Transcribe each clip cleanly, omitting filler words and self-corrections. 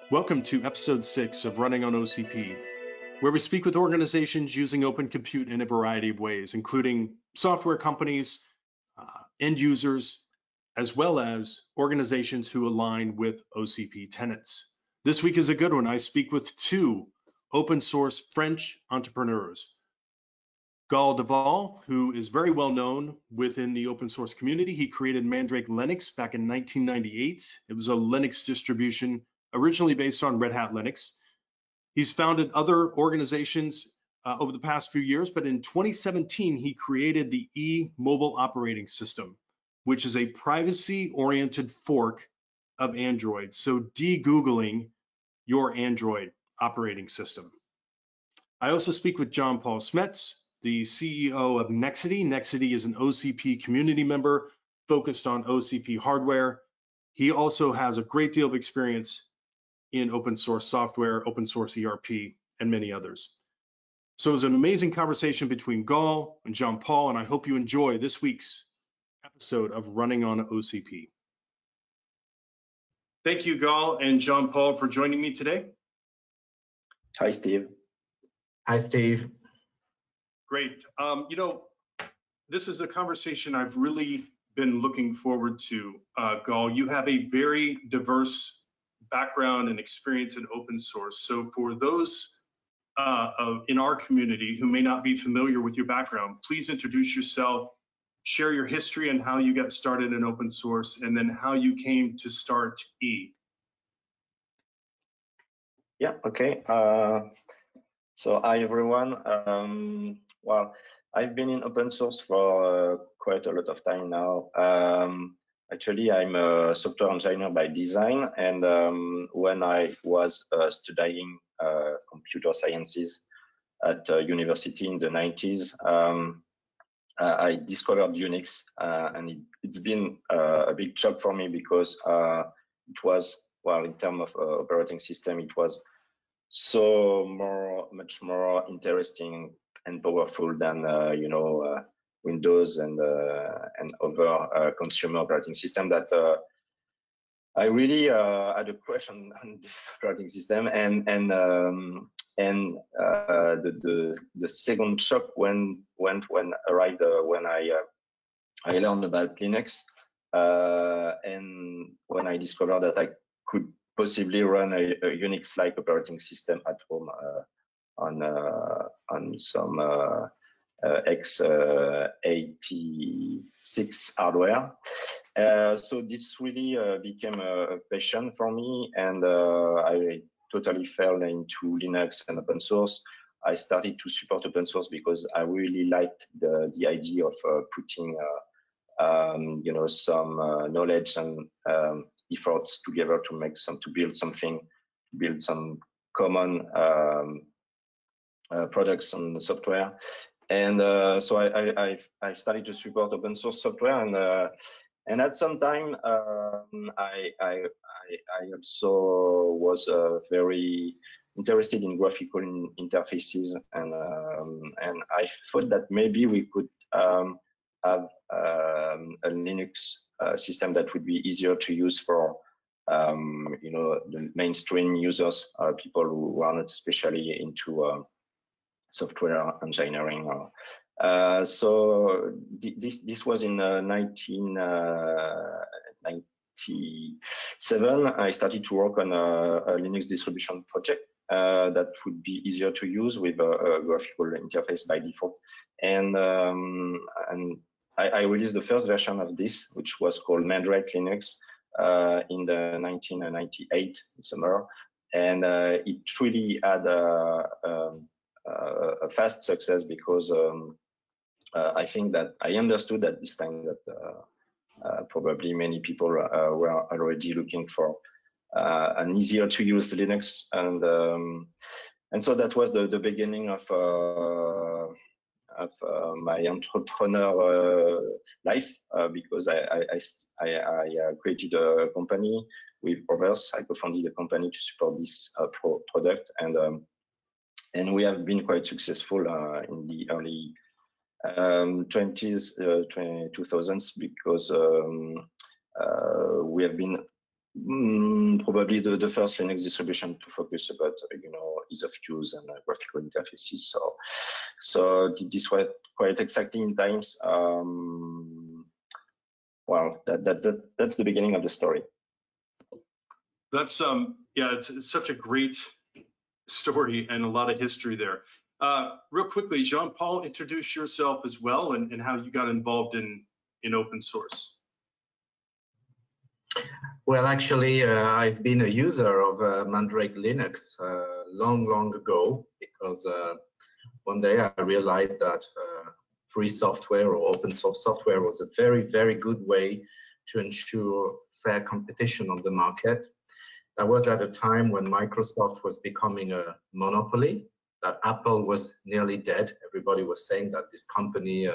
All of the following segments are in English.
Welcome to episode 6 of Running on OCP, where we speak with organizations using open compute in a variety of ways, including software companies, end users, as well as organizations who align with OCP tenets. This week is a good one. I speak with two open source French entrepreneurs. Gal Deval, who is very well known within the open source community. He created Mandrake Linux back in 1998. It was a Linux distribution originally based on Red Hat Linux. He's founded other organizations over the past few years, but in 2017, he created the E-Mobile Operating System, which is a privacy-oriented fork of Android. So de-Googling your Android operating system. I also speak with John Paul Smets, the CEO of Nexedi. Nexedi is an OCP community member focused on OCP hardware. He also has a great deal of experience in open source software, open source ERP, and many others. So it was an amazing conversation between Gal and John Paul, and I hope you enjoy this week's episode of Running on OCP. Thank you, Gal and John Paul, for joining me today. Hi, Steve. Hi, Steve. Great. This is a conversation I've really been looking forward to. Gal, you have a very diverse background and experience in open source. So for those in our community who may not be familiar with your background, please introduce yourself, share your history and how you got started in open source, and then how you came to start E. Yeah, okay. So hi, everyone. Well, I've been in open source for quite a lot of time now. Actually, I'm a software engineer by design, and when I was studying computer sciences at university in the 90s, I discovered Unix, and it's been a big shock for me because it was, well, in terms of operating system, it was much more interesting and powerful than Windows and other consumer operating system that I really had a crush on this operating system, and the second shock when I learned about Linux, and when I discovered that I could possibly run a Unix-like operating system at home on some x86 hardware. So this really became a passion for me, and I totally fell into Linux and open source. I started to support open source because I really liked the idea of putting some knowledge and efforts together to build something, build some common products and software. And so I started to support open source software, and at some time I also was very interested in graphical interfaces, and I thought that maybe we could have a Linux system that would be easier to use for the mainstream users, people who are not especially into software engineering. So this was in 1997. I started to work on a Linux distribution project that would be easier to use with a graphical interface by default, and I released the first version of this, which was called Mandrake Linux, in the 1998 summer, and it really had a fast success because I think that I understood at this time that probably many people were already looking for an easier to use Linux, and so that was the beginning of my entrepreneur life, because I created a company with others. I co-founded a company to support this product, and we have been quite successful in the early 2000s, because we have been Probably the first Linux distribution to focus about ease of use and graphical interfaces. So this was quite exciting times. Well, that's the beginning of the story. That's yeah, it's such a great story and a lot of history there. Real quickly, Jean-Paul, introduce yourself as well and how you got involved in open source. Well, actually, I've been a user of Mandrake Linux long ago, because one day I realized that free software or open source software was a very good way to ensure fair competition on the market. That was at a time when Microsoft was becoming a monopoly, that Apple was nearly dead. Everybody was saying that this company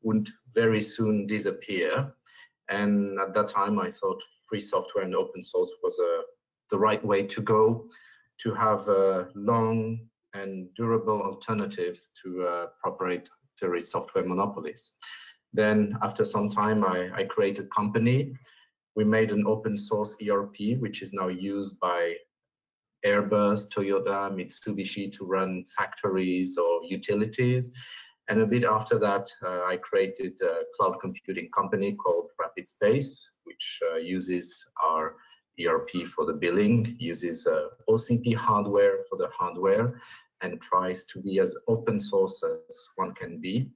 would very soon disappear. And at that time, I thought free software and open source was the right way to go, to have a long and durable alternative to proprietary software monopolies. Then after some time, I created a company. We made an open source ERP, which is now used by Airbus, Toyota, Mitsubishi to run factories or utilities. And a bit after that, I created a cloud computing company called RapidSpace, which uses our ERP for the billing, uses OCP hardware for the hardware, and tries to be as open source as one can be.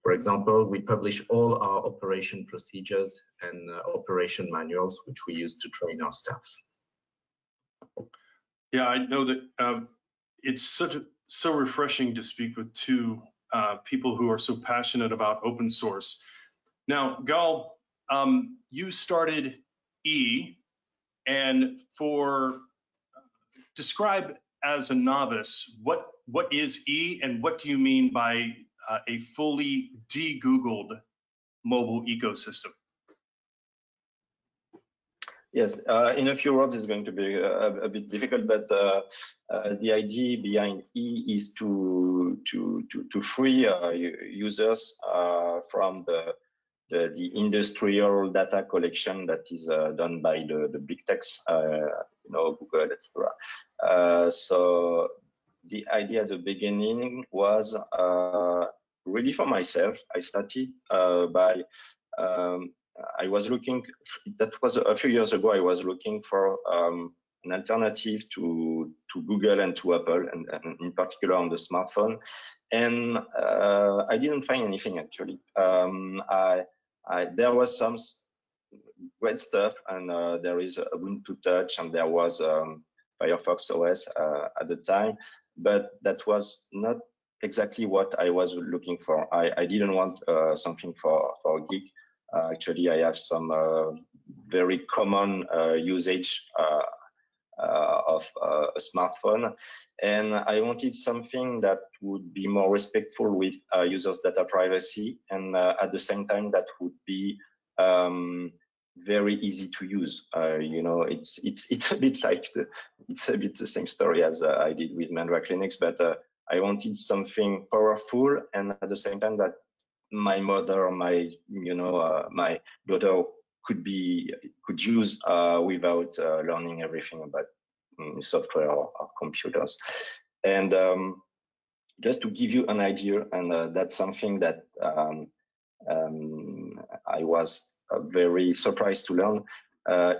For example, we publish all our operation procedures and operation manuals, which we use to train our staff. Yeah, I know that it's so refreshing to speak with two people who are so passionate about open source. Now, Gal, you started E, and describe as a novice what is E, and what do you mean by a fully de-Googled mobile ecosystem? Yes, in a few words, it's going to be a bit difficult, but the idea behind E is to free users from the industrial data collection that is done by the big techs, Google, etc. So the idea at the beginning was really for myself. I started by I was looking, that was a few years ago, I was looking for an alternative to Google and to Apple, and in particular on the smartphone. And I didn't find anything actually. There was some great stuff, and there is Ubuntu Touch, and there was Firefox OS at the time, but that was not exactly what I was looking for. I didn't want something for a geek. Actually, I have some very common usage of a smartphone, and I wanted something that would be more respectful with users' data privacy, and at the same time that would be very easy to use. It's a bit like the same story as I did with Mandrake Linux, but I wanted something powerful, and at the same time that my mother or my daughter could use without learning everything about software or computers. And just to give you an idea, and that's something that I was very surprised to learn.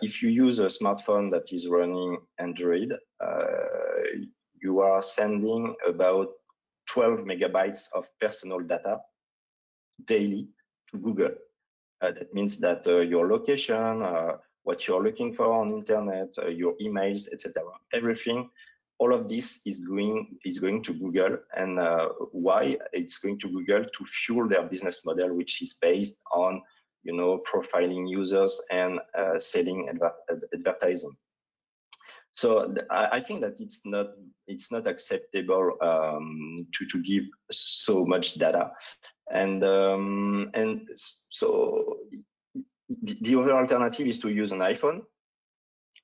If you use a smartphone that is running Android, you are sending about 12 megabytes of personal data daily to Google. That means that your location, what you're looking for on internet, your emails, etc., everything, all of this is going to Google. And why it's going to Google? To fuel their business model, which is based on profiling users and selling advertising. So I think that it's not acceptable to give so much data, and so the other alternative is to use an iPhone.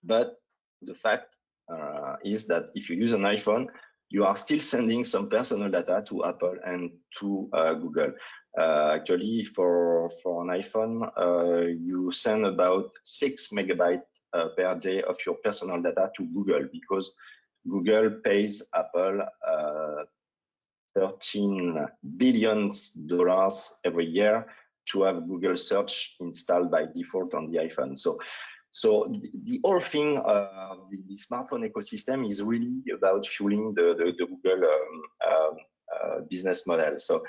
But the fact is that if you use an iPhone, you are still sending some personal data to Apple and to Google. Actually, for an iPhone, you send about 6 megabytes per day of your personal data to Google, because Google pays Apple $13 billion every year to have Google search installed by default on the iPhone. So the whole thing, the smartphone ecosystem is really about fueling the Google business model. So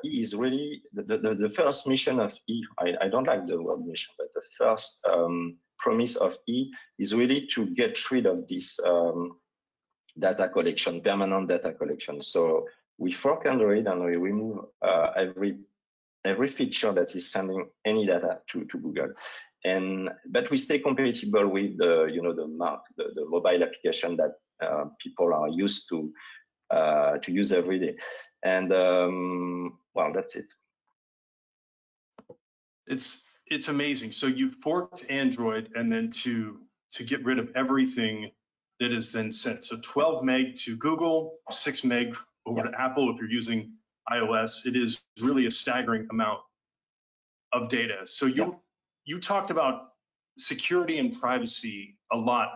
E is really the first mission of E. I don't like the word mission, but the first promise of E is really to get rid of this data collection, permanent data collection. So we fork Android and we remove every feature that is sending any data to Google. But we stay compatible with the mobile application that people are used to use every day. And well, that's it. It's amazing. So you forked Android, and then to get rid of everything that is then sent. So 12 meg to Google, 6 meg over to Apple if you're using iOS. It is really a staggering amount of data. So you talked about security and privacy a lot,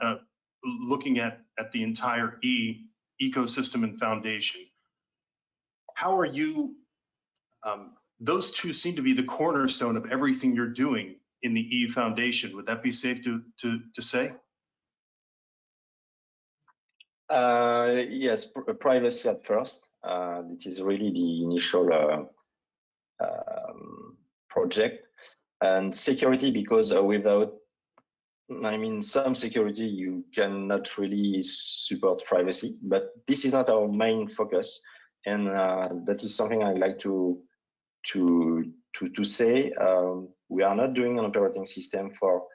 looking at the entire E ecosystem and foundation. How are you? Those two seem to be the cornerstone of everything you're doing in the E Foundation. Would that be safe to say? Yes, privacy at first. It is really the initial project, and security, because without, I mean, some security, you cannot really support privacy. But this is not our main focus, and that is something I like to say. We are not doing an operating system for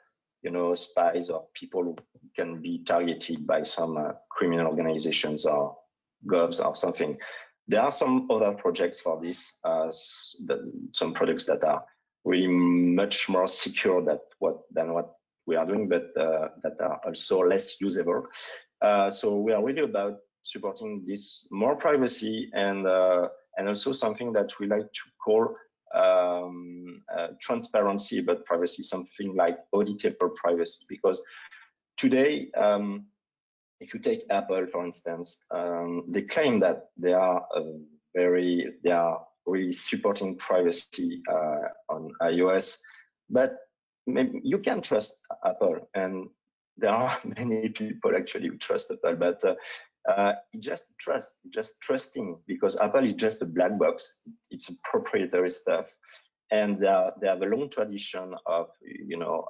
spies or people who can be targeted by some criminal organizations or govs or something. There are some other projects for this, some products that are really much more secure than what we are doing, but that are also less usable. So we are really about supporting this more privacy, and also something that we like to call transparency about privacy, something like auditable privacy. Because today, if you take Apple, for instance, they claim that they are really supporting privacy on iOS, but maybe you can trust Apple, and there are many people actually who trust Apple, but just trusting, because Apple is just a black box. It's a proprietary stuff, and they have a long tradition of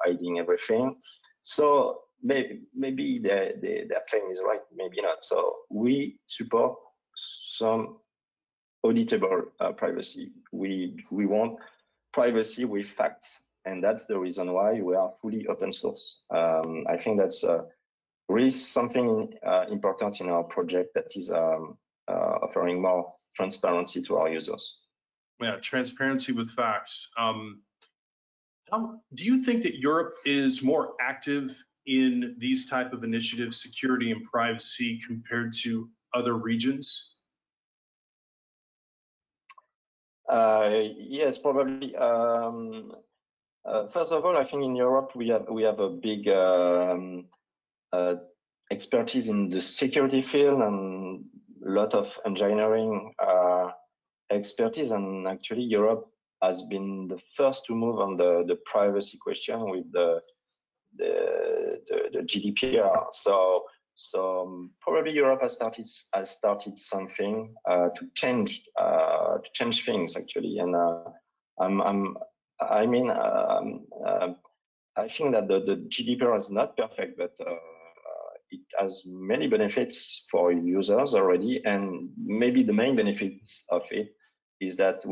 hiding everything. So maybe their claim is right, maybe not. So we support some auditable privacy. We want privacy with facts, and that's the reason why we are fully open source. I think that's really something important in our project, that is offering more transparency to our users. Yeah, transparency with facts. Do you think that Europe is more active in these type of initiatives, security and privacy, compared to other regions? Yes, probably. First of all, I think in Europe we have a big expertise in the security field, and a lot of engineering expertise. And actually, Europe has been the first to move on the privacy question with the GDPR. So probably Europe has started something to change things actually. And I think that the GDPR is not perfect, but it has many benefits for users already. And maybe the main benefits of it is that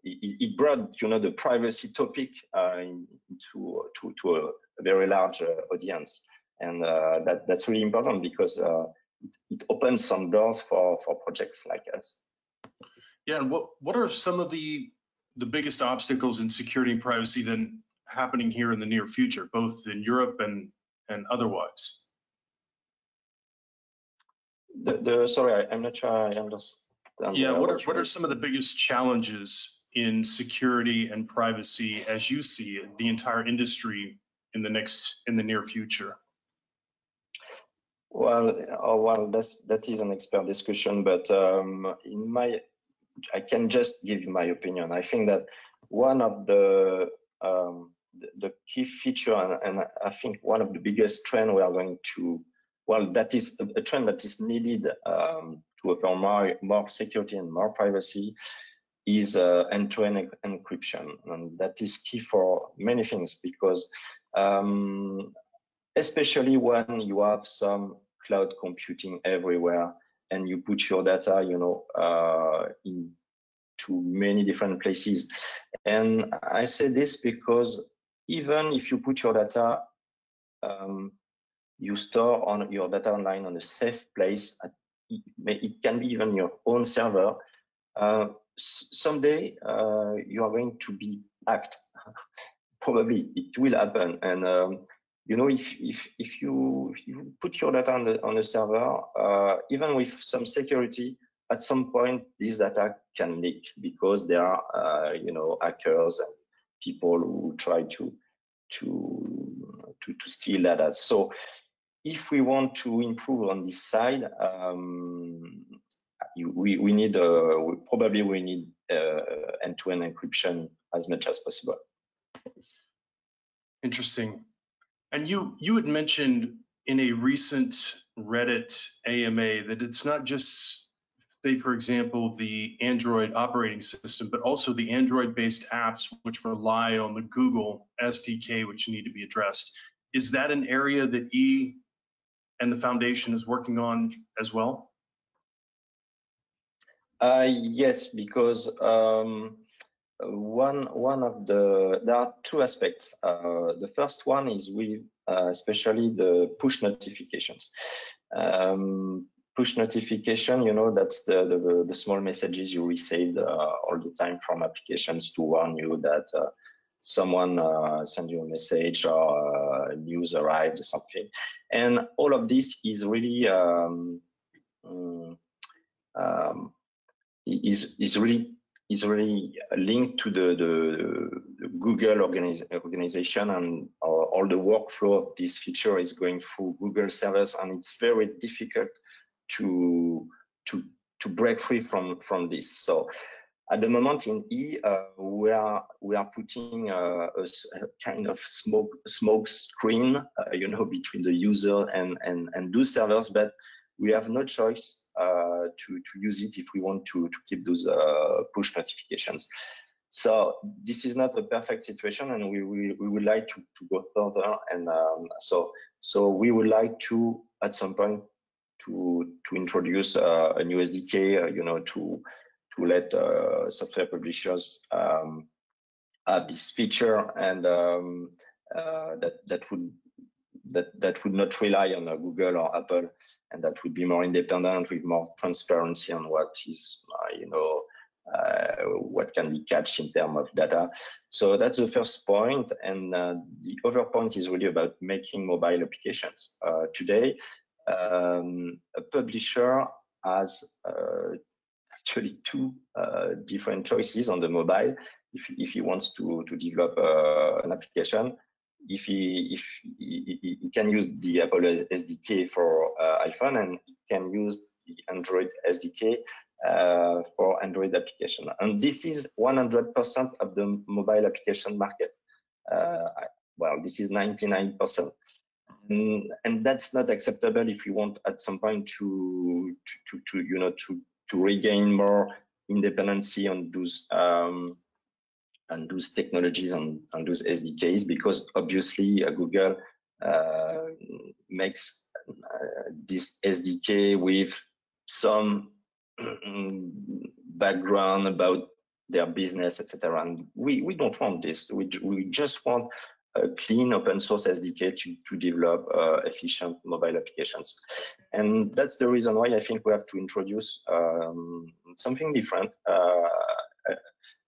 it brought the privacy topic into a very large audience, and that's really important, because it opens some doors for projects like us. Yeah, and what are some of the biggest obstacles in security and privacy then happening here in the near future, both in Europe and otherwise? Sorry, I'm not sure I understand Yeah, what are some of the biggest challenges in security and privacy as you see it, the entire industry in the near future? Well, that is an expert discussion, but I can just give you my opinion. I think that one of the key feature, and I think one of the biggest trend we are going to, well, that is a trend that is needed to offer more security and more privacy, is end-to-end encryption, and that is key for many things, because especially when you have some cloud computing everywhere and you put your data, into many different places. And I say this because even if you put your data, you store your data online on a safe place, it can be even your own server, someday you are going to be hacked. Probably it will happen, and if you put your data on the server, even with some security, at some point this data can leak, because there are hackers and people who try to steal data. So if we want to improve on this side, we need end-to-end encryption as much as possible. Interesting. And you had mentioned in a recent Reddit AMA that it's not just, say, for example, the Android operating system, but also the Android-based apps which rely on the Google SDK, which need to be addressed. Is that an area that E and the foundation is working on as well? Yes, because there are two aspects. The first one is with especially the push notifications. Push notification, that's the small messages you receive all the time from applications to warn you that someone sent you a message or news arrived or something. And all of this is really is really linked to the Google organization, and all the workflow of this feature is going through Google servers, and it's very difficult to break free from this. So at the moment in E, we are putting a kind of smoke screen, between the user and those servers, but we have no choice to use it if we want to keep those push notifications. So this is not a perfect situation, and we would like to go further, and so we would like to at some point to introduce a new SDK, to let software publishers have this feature, and that would not rely on Google or Apple, and that would be more independent with more transparency on what is, what can be catched in terms of data. So that's the first point. And the other point is really about making mobile applications. Today, a publisher has actually two different choices on the mobile if he wants to develop an application. If he can use the Apple SDK for iPhone, and he can use the Android SDK for Android application. And this is 100% of the mobile application market. Well, this is 99%. And that's not acceptable if you want at some point to regain more independency on those technologies and those SDKs, because obviously Google makes this SDK with some background about their business, etc. And we don't want this. We just want a clean open source SDK to develop efficient mobile applications. And that's the reason why I think we have to introduce something different,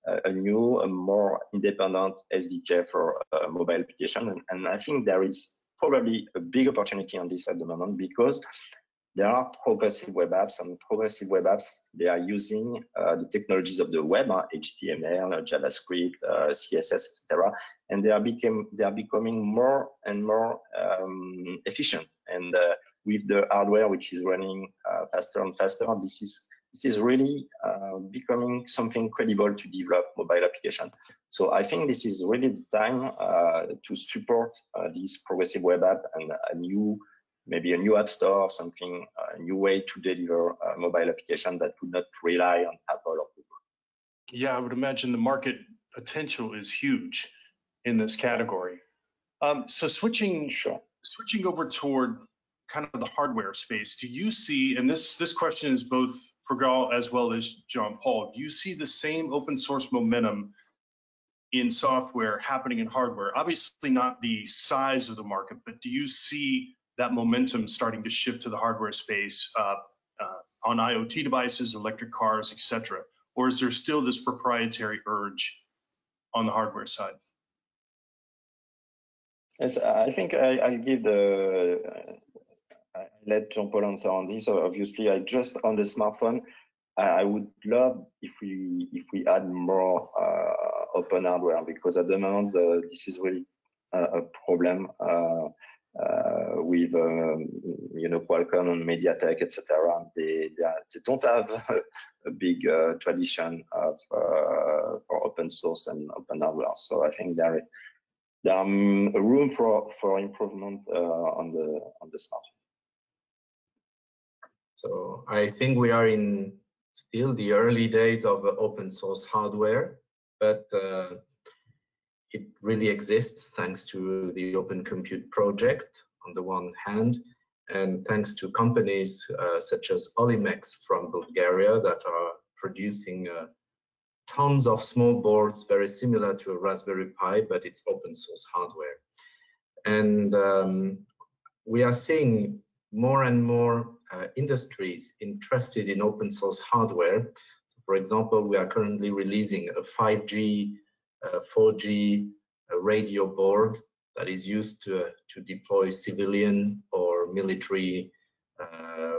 a new, a more independent SDK for mobile applications. And I think there is probably a big opportunity on this at the moment, because there are progressive web apps, and progressive web apps, they are using the technologies of the web, HTML, JavaScript, CSS, etc., and they are becoming more and more efficient. And with the hardware which is running faster and faster, this is really becoming something credible to develop mobile application. So I think this is really the time to support this progressive web app and maybe a new app store, something, a new way to deliver a mobile application that would not rely on Apple or Google. Yeah, I would imagine the market potential is huge in this category. So switching over toward kind of the hardware space, do you see, and this question is both for Gal as well as Jean-Paul, do you see the same open source momentum in software happening in hardware? Obviously not the size of the market, but do you see that momentum starting to shift to the hardware space on IoT devices, electric cars, etc.? Or is there still this proprietary urge on the hardware side? Yes, I think I'll give I let Jean-Paul answer on this. So obviously, just on the smartphone, I would love if we add more open hardware, because at the moment this is really a problem with Qualcomm and MediaTek, etc. They don't have a big tradition of for open source and open hardware. So I think there are room for improvement on the smartphone. So I think we are in still the early days of open source hardware, but it really exists thanks to the Open Compute project on the one hand, and thanks to companies such as Olimex from Bulgaria that are producing tons of small boards very similar to a Raspberry Pi, but it's open source hardware. And we are seeing more and more industries interested in open source hardware. So for example, we are currently releasing a 5G, 4G radio board that is used to deploy civilian or military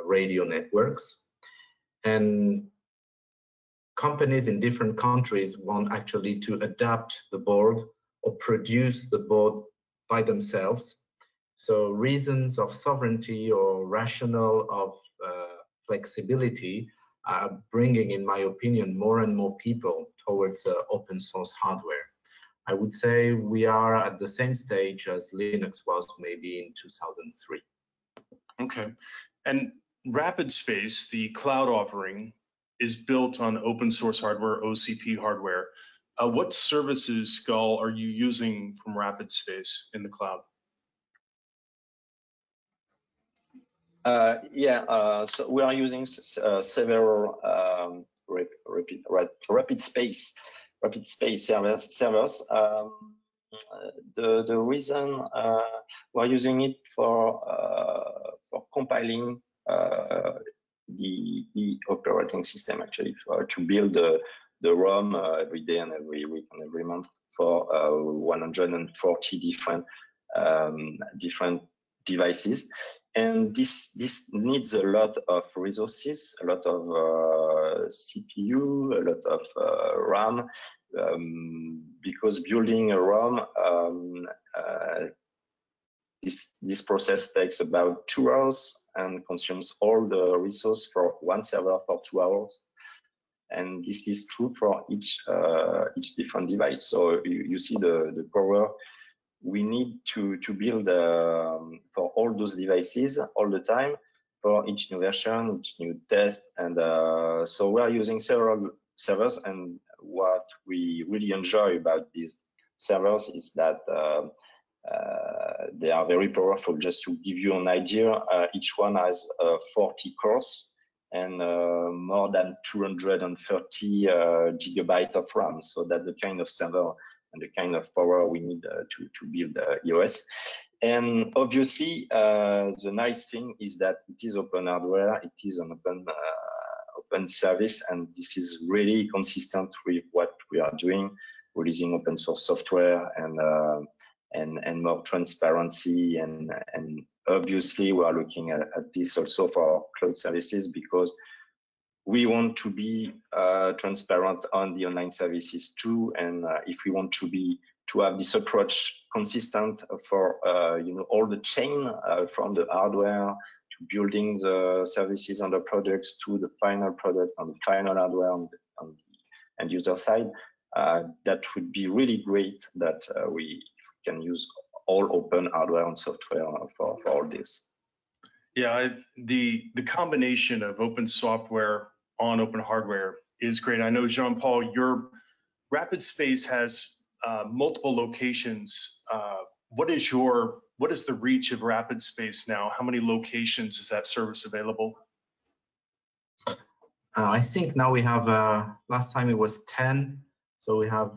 radio networks. And companies in different countries want actually to adapt the board or produce the board by themselves. So reasons of sovereignty or rationale of flexibility are bringing, in my opinion, more and more people towards open source hardware. I would say we are at the same stage as Linux was maybe in 2003. Okay. And RapidSpace, the cloud offering, is built on open source hardware, OCP hardware. What services, Gal, are you using from RapidSpace in the cloud? So we are using several RapidSpace servers. The reason we're using it for compiling the operating system, actually, to build the ROM every day and every week and every month for 140 different devices. And this needs a lot of resources, a lot of CPU, a lot of RAM, because building a ROM, this process takes about 2 hours and consumes all the resource for one server for 2 hours. And this is true for each different device. So you see the power we need to build for all those devices all the time, for each new version, each new test. And so we are using several servers. And what we really enjoy about these servers is that they are very powerful. Just to give you an idea, each one has 40 cores and more than 230 gigabytes of RAM. So that's the kind of server and the kind of power we need to build EOS. And obviously, the nice thing is that it is open hardware, it is an open service, and this is really consistent with what we are doing, releasing open source software and more transparency, and obviously we are looking at this also for our cloud services, because we want to be transparent on the online services too, and if we want to have this approach consistent for all the chain, from the hardware to building the services on the products to the final product on the final hardware on the end user side, that would be really great that we can use all open hardware and software for all this. Yeah, the combination of open software on open hardware is great. I know, Jean-Paul, your RapidSpace has multiple locations. What is the reach of RapidSpace now? How many locations is that service available? I think now we have, last time it was 10. So we have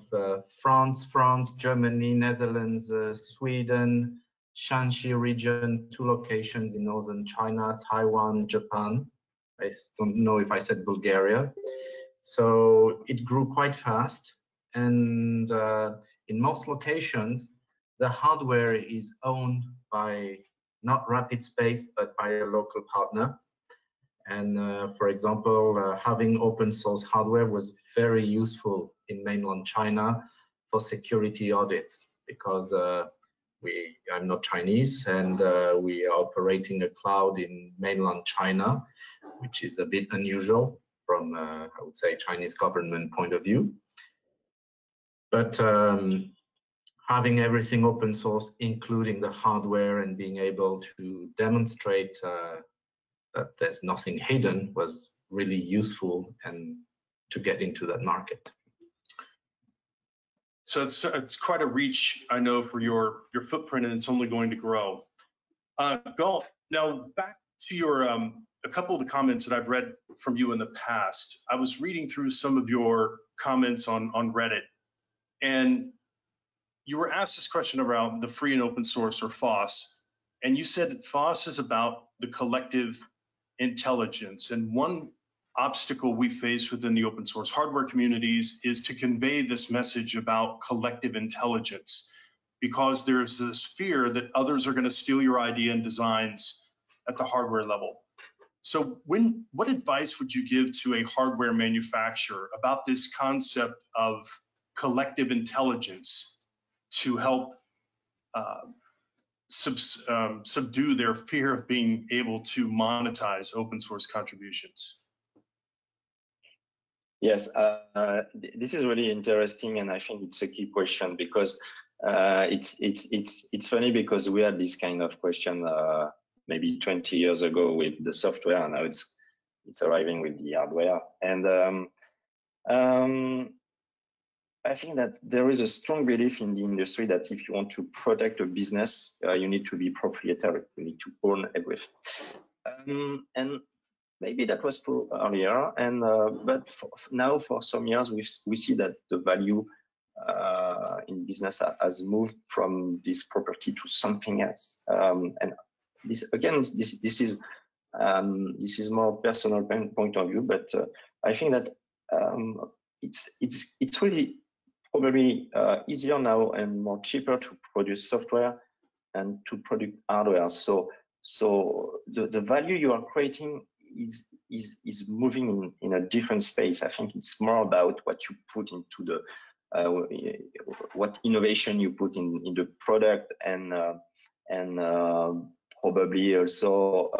France, Germany, Netherlands, Sweden, Shanxi region, 2 locations in northern China, Taiwan, Japan. I don't know if I said Bulgaria. So it grew quite fast. And in most locations, the hardware is owned by not RapidSpace, but by a local partner. And for example, having open source hardware was very useful in mainland China for security audits, because I'm not Chinese, and we are operating a cloud in mainland China, which is a bit unusual from, I would say, Chinese government point of view. But having everything open source, including the hardware, and being able to demonstrate that there's nothing hidden, was really useful and to get into that market. So it's quite a reach, I know, for your footprint, and it's only going to grow. Golf. Now back to your a couple of the comments that I've read from you in the past. I was reading through some of your comments on Reddit, and you were asked this question around the free and open source, or FOSS, and you said FOSS is about the collective intelligence. And one obstacle we face within the open source hardware communities is to convey this message about collective intelligence, because there's this fear that others are going to steal your idea and designs at the hardware level. So what advice would you give to a hardware manufacturer about this concept of collective intelligence to help subdue their fear of being able to monetize open source contributions? Yes, this is really interesting, and I think it's a key question, because it's funny, because we had this kind of question maybe 20 years ago with the software, and now it's arriving with the hardware. And I think that there is a strong belief in the industry that if you want to protect a business, you need to be proprietary. You need to own everything. And maybe that was true earlier, and but now for some years we see that the value in business has moved from this property to something else. And this again, this is more personal point of view, but I think that it's really probably easier now and more cheaper to produce software and to produce hardware. So the value you are creating is moving in a different space. I think it's more about what you put into the what innovation you put in the product, and probably also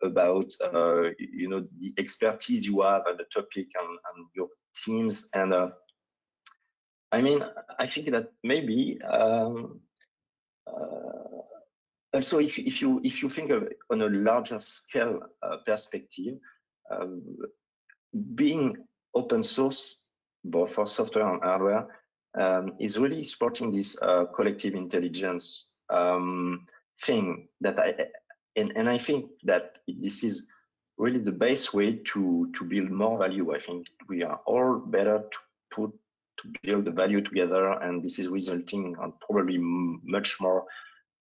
about the expertise you have at the topic and your teams. And I mean, I think that maybe also if you think of on a larger scale perspective, being open source both for software and hardware is really supporting this collective intelligence thing that I think that this is really the best way to build more value. I think we are all better to build the value together, and this is resulting on probably much more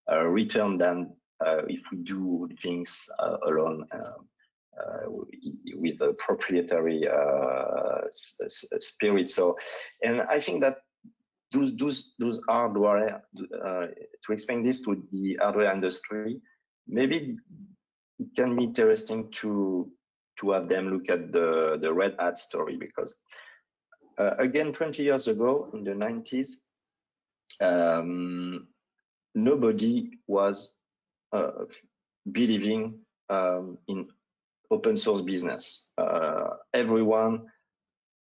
return than if we do things alone with a proprietary spirit. So, and I think that those hardware, to explain this to the hardware industry, maybe it can be interesting to have them look at the Red Hat story, because again, 20 years ago in the 90s, nobody was believing in open source business. Everyone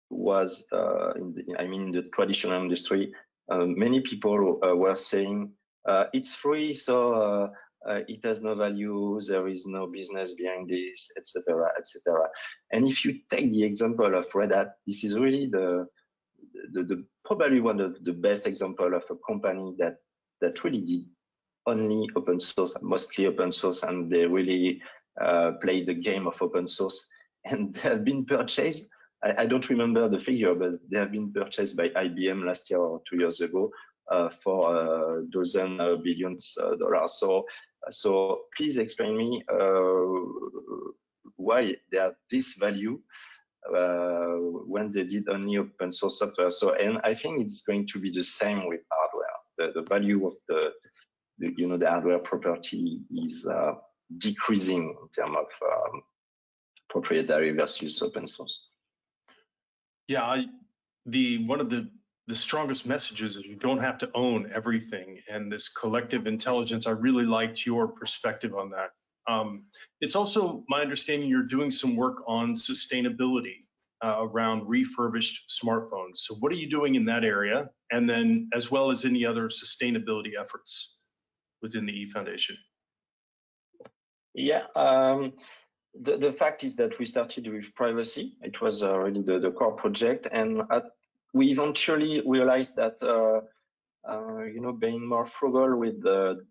was, in the traditional industry, many people were saying it's free, so it has no value, there is no business behind this, etc., etc. And if you take the example of Red Hat, this is really the probably one of the best example of a company that really did only open source, mostly open source, and they really played the game of open source, and they have been purchased. I don't remember the figure, but they have been purchased by IBM last year or 2 years ago for dozen billions dollars. So please explain me why they have this value when they did only open source software. So, and I think it's going to be the same with hardware. The value of the hardware property is decreasing in terms of proprietary versus open source. Yeah, one of the strongest messages is you don't have to own everything, and this collective intelligence. I really liked your perspective on that. It's also my understanding you're doing some work on sustainability around refurbished smartphones. So what are you doing in that area, and then as well as any other sustainability efforts within the E Foundation? Yeah. The fact is that we started with privacy. It was really the core project, and we eventually realized that being more frugal with the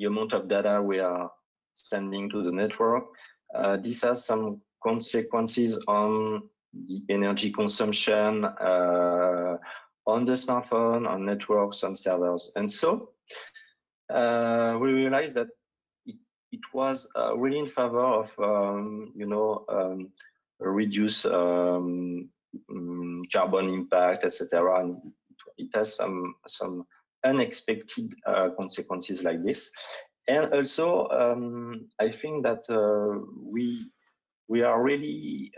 amount of data we are sending to the network, this has some consequences on the energy consumption on the smartphone, on networks, on servers, and so we realized that it was really in favor of reduce carbon impact, etc. And it has some unexpected consequences like this. And also, I think that we are really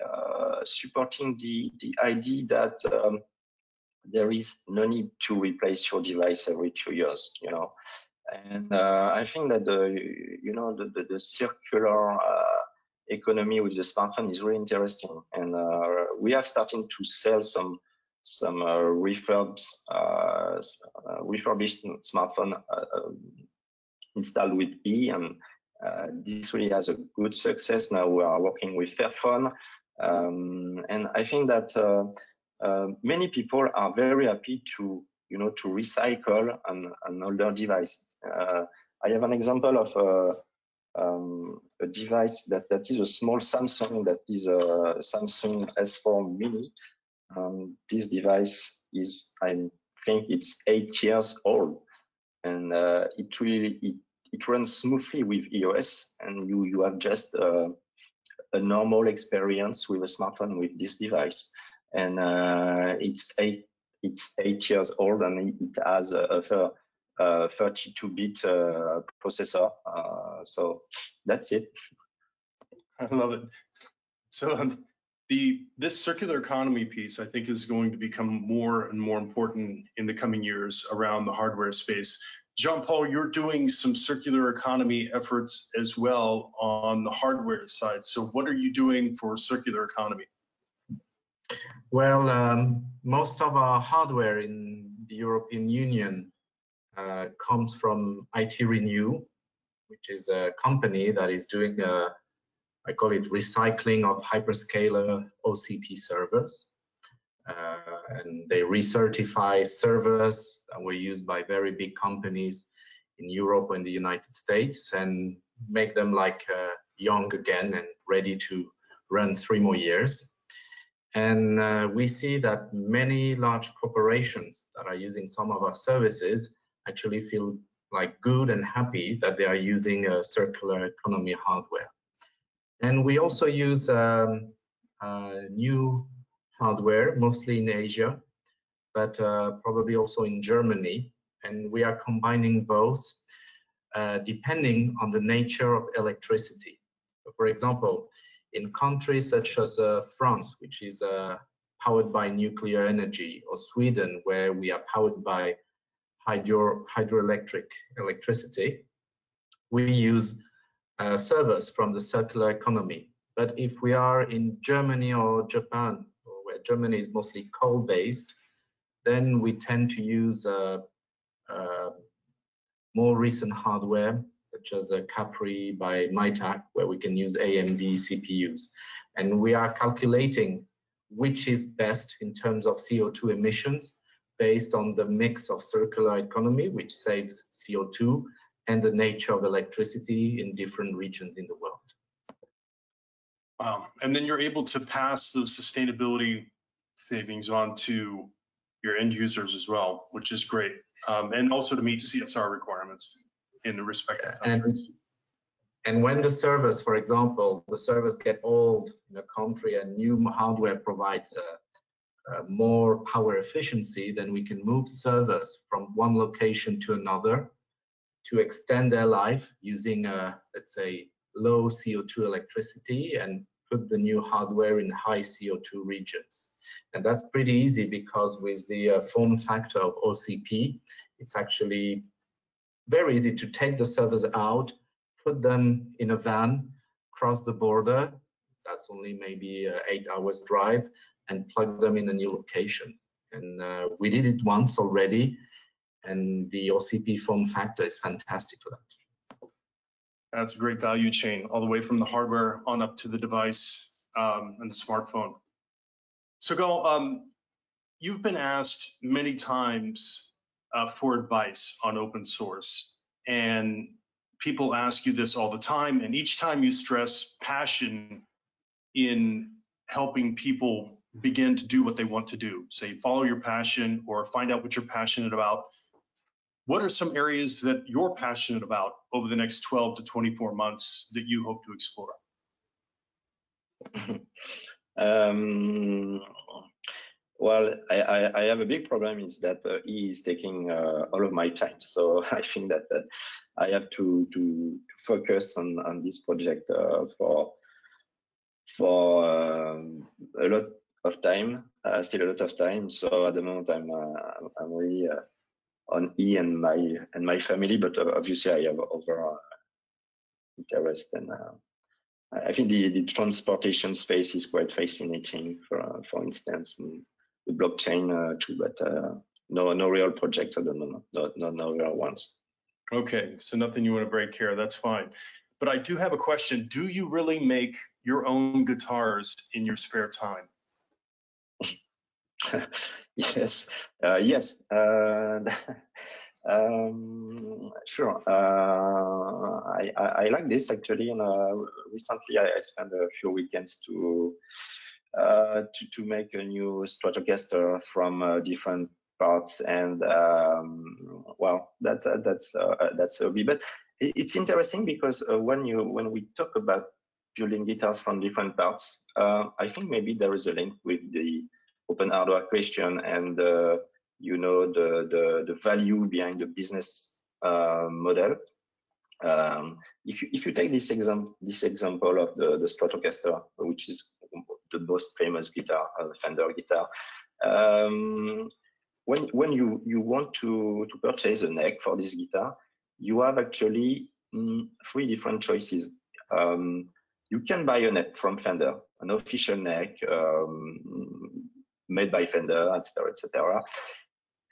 supporting the idea that there is no need to replace your device every 2 years. And I think that the circular economy with the smartphone is really interesting, and we are starting to sell some refurbished smartphone installed with E, and this really has a good success. Now we are working with Fairphone, and I think that many people are very happy to recycle an older device. I have an example of a device that is a small Samsung, that is a Samsung S4 Mini. This device is, I think it's 8 years old, and it runs smoothly with iOS, and you have just a normal experience with a smartphone with this device. And it's 8 years old, and it has a 32-bit processor. So that's it. I love it. So this circular economy piece, I think, is going to become more and more important in the coming years around the hardware space. Jean-Paul, you're doing some circular economy efforts as well on the hardware side. So what are you doing for circular economy? Well, most of our hardware in the European Union comes from IT Renew, which is a company that is doing, I call it recycling of hyperscaler OCP servers. And they recertify servers that were used by very big companies in Europe and the United States, and make them like young again and ready to run 3 more years. And we see that many large corporations that are using some of our services actually feel like good and happy that they are using a circular economy hardware. And we also use new hardware, mostly in Asia, but probably also in Germany. And we are combining both depending on the nature of electricity. So for example, in countries such as France, which is powered by nuclear energy, or Sweden, where we are powered by hydroelectric electricity, we use servers from the circular economy. But if we are in Germany or Japan, where Germany is mostly coal-based, then we tend to use more recent hardware, such as Capri by Mytac, where we can use AMD CPUs. And we are calculating which is best in terms of CO2 emissions based on the mix of circular economy, which saves CO2, and the nature of electricity in different regions in the world. Wow. And then you're able to pass those sustainability savings on to your end users as well, which is great. And also to meet CSR requirements in the respective countries. And when the servers, for example, the servers get old in a country and new hardware provides more power efficiency, then we can move servers from one location to another to extend their life using, let's say, low CO2 electricity, and put the new hardware in high CO2 regions. And that's pretty easy because with the form factor of OCP, it's actually very easy to take the servers out, put them in a van, cross the border, that's only maybe 8 hours drive, and plug them in a new location. And we did it once already, and the OCP form factor is fantastic for that. That's a great value chain, all the way from the hardware on up to the device and the smartphone. So Gal, you've been asked many times for advice on open source, and people ask you this all the time, and each time you stress passion in helping people begin to do what they want to do. Say, follow your passion or find out what you're passionate about. What are some areas that you're passionate about over the next 12 to 24 months that you hope to explore? Well, I have a big problem is that he is taking all of my time. So I think that I have to focus on this project for a lot of time, still a lot of time. So at the moment, I'm really on E and my family, but obviously I have other interest, and I think the transportation space is quite fascinating. For instance, and the blockchain too, but no real projects at the moment, no real ones. Okay, so nothing you want to break here, that's fine. But I do have a question. Do you really make your own guitars in your spare time? Yes, yes. Sure. I like this actually, and recently I spent a few weekends to make a new Stratocaster from different parts, and well, that's a hobby. But it's interesting because when we talk about building guitars from different parts, I think maybe there is a link with the open hardware question and you know, the value behind the business model. If you take this example of the Stratocaster, which is the most famous guitar, Fender guitar, when you want to purchase a neck for this guitar, you have actually 3 different choices. You can buy a neck from Fender, an official neck made by Fender, etc., etc.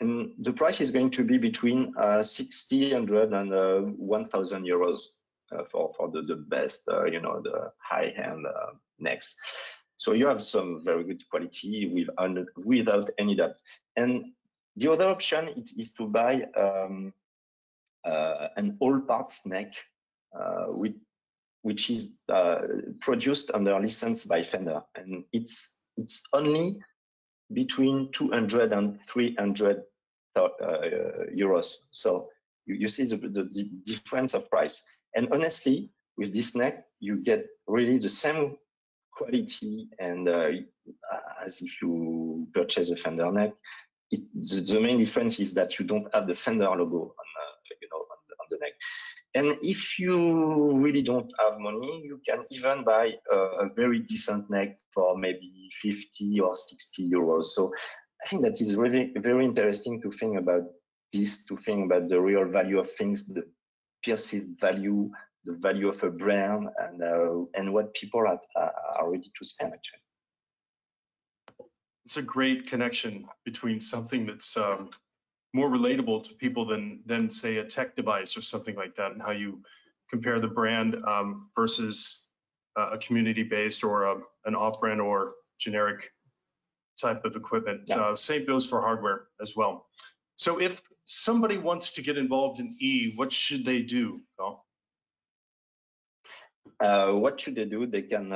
And the price is going to be between 600 and 1,000 euros for the best, you know, the high-end necks. So you have some very good quality without any doubt. And the other option is to buy an all-parts neck, which is produced under license by Fender, and it's only between 200 and 300 euros. So you see the difference of price. And honestly, with this neck, you get really the same quality and as if you purchase a Fender neck the main difference is that you don't have the Fender logo on the neck. And if you really don't have money, you can even buy a very decent neck for maybe 50 or 60 euros. So I think that is really very interesting to think about this, to think about the real value of things, the perceived value, the value of a brand, and what people are ready to spend, actually. It's a great connection between something that's more relatable to people than say a tech device or something like that, and how you compare the brand versus a community-based or an off-brand or generic type of equipment. Yeah. Same goes for hardware as well. So if somebody wants to get involved in E, what should they do, Gal? What should they do? They can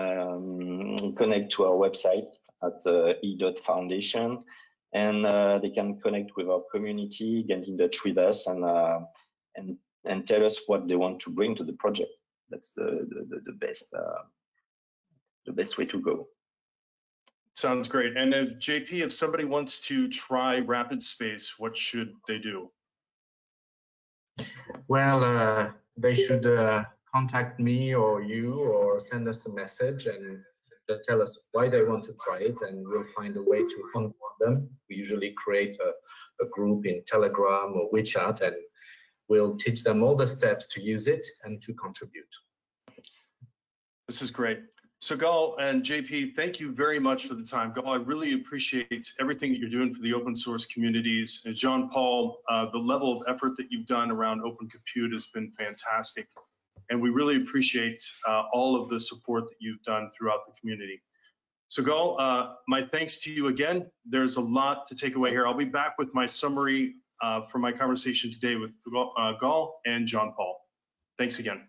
connect to our website at e.foundation, and they can connect with our community, get in touch with us, and tell us what they want to bring to the project. That's the best way to go. Sounds great. And JP, if somebody wants to try Rapid Space, what should they do? Well, they should contact me or you, or send us a message and tell us why they want to try it, and we'll find a way to onboard them. We usually create a group in Telegram or WeChat, and we'll teach them all the steps to use it and to contribute. This is great. So Gal and JP, thank you very much for the time. Gal, I really appreciate everything that you're doing for the open source communities. And Jean-Paul, the level of effort that you've done around Open Compute has been fantastic. And we really appreciate all of the support that you've done throughout the community. So Gal, my thanks to you again. There's a lot to take away here. I'll be back with my summary from my conversation today with Gal and Jean-Paul. Thanks again.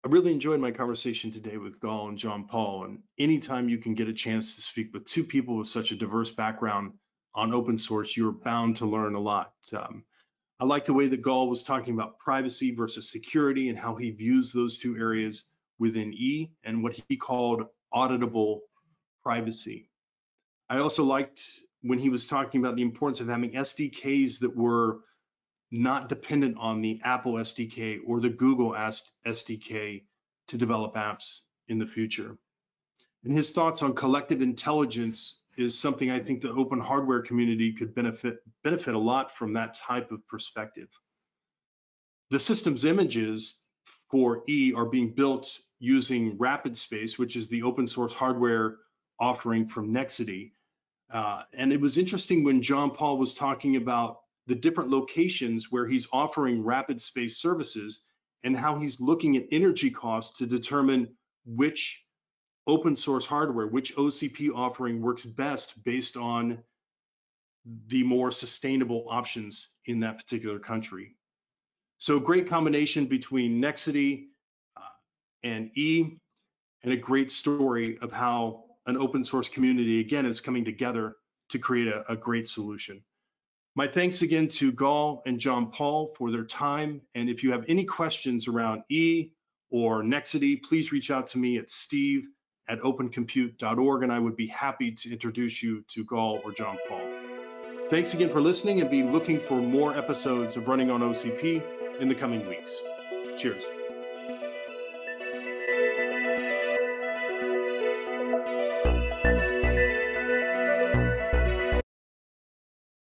I really enjoyed my conversation today with Gal and Jean-Paul, and anytime you can get a chance to speak with two people with such a diverse background on open source, you're bound to learn a lot. I like the way that Gal was talking about privacy versus security and how he views those two areas within E and what he called auditable privacy. I also liked when he was talking about the importance of having SDKs that were not dependent on the Apple SDK or the Google SDK to develop apps in the future. And his thoughts on collective intelligence is something I think the open hardware community could benefit a lot from that type of perspective. The system's images for E are being built using Rapid Space, which is the open source hardware offering from Nexedi. And it was interesting when Jean-Paul was talking about the different locations where he's offering Rapid Space services and how he's looking at energy costs to determine which open source hardware, which OCP offering works best based on the more sustainable options in that particular country. So great combination between Nexedi and E, and a great story of how an open source community, again, is coming together to create a great solution. My thanks again to Gal and Jean-Paul for their time. And if you have any questions around E or Nexedi, please reach out to me at steve@opencompute.org, and I would be happy to introduce you to Gal or Jean-Paul. Thanks again for listening, and be looking for more episodes of Running on OCP in the coming weeks. Cheers.